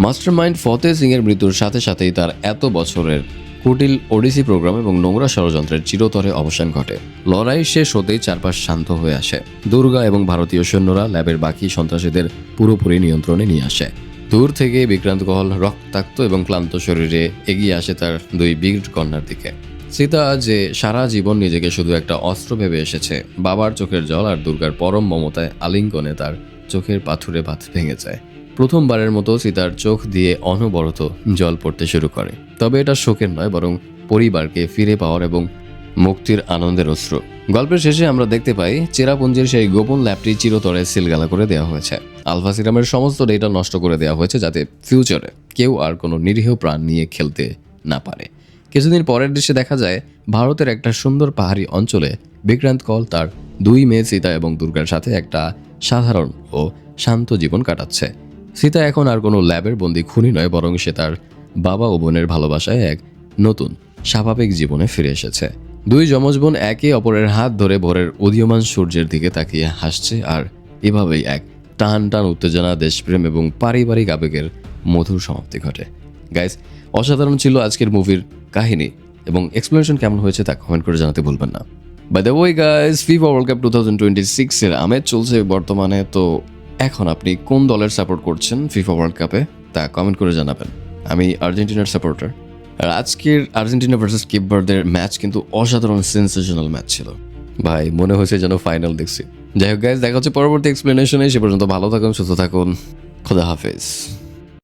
S1: মাস্টারমাইন্ড ফতেহ সিং এর মৃত্যুর সাথে সাথেই তার এত বছরের কুটিল ওডিসি প্রোগ্রাম এবং নোংরা ষড়যন্ত্রের চিরতরে অবসান ঘটে। লড়াই শেষ হতেই চারপাশ শান্ত হয়ে আসে। দুর্গা এবং ভারতীয় সৈন্যরা ল্যাবের বাকি সন্ত্রাসীদের পুরোপুরি নিয়ন্ত্রণে নিয়ে আসে। দূর থেকে বিক্রান্ত কল রক্তাক্ত এবং ক্লান্ত শরীরে এগিয়ে আসে তার দুই বীর কন্যার দিকে। সীতা যে সারা জীবন নিজেকে শুধু একটা অস্ত্র ভেবে এসেছে, বাবার চোখের জল আর দুর্গার পরম মমতায় আলিঙ্গনে তার চোখের পাথুরে বাঁধ ভেঙে যায়। প্রথমবারের মতো সীতার চোখ দিয়ে অনবরত জল পড়তে শুরু করে। তবে এটা শোকের নয়, বরং পরিবারকে ফিরে পাওয়ার এবং মুক্তির আনন্দের অশ্রু। গল্পের শেষে আমরা দেখতে পাই চেরাপুঞ্জির সেই গোপন ল্যাবটি চিরতরে সিলগালা করে দেওয়া হয়েছে। আলফা সিরামের সমস্ত ডেটা নষ্ট করে দেওয়া হয়েছে, যাতে ফিউচারে কেউ আর কোনো নিরীহ প্রাণ নিয়ে খেলতে না পারে। কিছুদিন পরের দৃশ্যে দেখা যায় ভারতের একটা সুন্দর পাহাড়ি অঞ্চলে বিক্রান্ত কল তার দুই মেয়ে সীতা এবং দুর্গার সাথে একটা সাধারণ ও শান্ত জীবন কাটাচ্ছে। সীতা এখন আর কোনো ল্যাবের বন্দি খুনি নয়, বরং সে তার বাবা ও বোনের ভালোবাসায় এক নতুন স্বাভাবিক জীবনে ফিরে এসেছে। দুই যমজ বোন একে অপরের হাত ধরে ভোরের উদীয়মান সূর্যের দিকে তাকিয়ে হাসছে, আর এভাবেই এক টান টান উত্তেজনা, দেশপ্রেম এবং পারিবারিক আবেগের মধুর সমাপ্তি ঘটে। গাইস, অসাধারণ ছিল আজকের মুভির কাহিনী এবং এক্সপ্লেনেশন কেমন হয়েছে তা কমেন্ট করে জানাতে ভুলবেন না। By the way guys, FIFA world cup 2026 এর আমেজ চলছে বর্তমানে। তো এখন আপনি কোন দলের সাপোর্ট করছেন ফিফা ওয়ার্ল্ড কাপে তা কমেন্ট করে জানাবেন। আমি আর্জেন্টিনার সাপোর্টার, আর আজকের আর্জেন্টিনা ভার্সেস কেপ ভার্দের ম্যাচ কিন্তু অসাধারণ সেন্সেশনাল ম্যাচ ছিল ভাই, মনে হয়েছে যেন ফাইনাল দেখছি। যাই হোক গাইজ, দেখা হচ্ছে পরবর্তী এক্সপ্লেনেশনে। সে পর্যন্ত ভালো থাকুন, সুস্থ থাকুন, খোদা হাফেজ।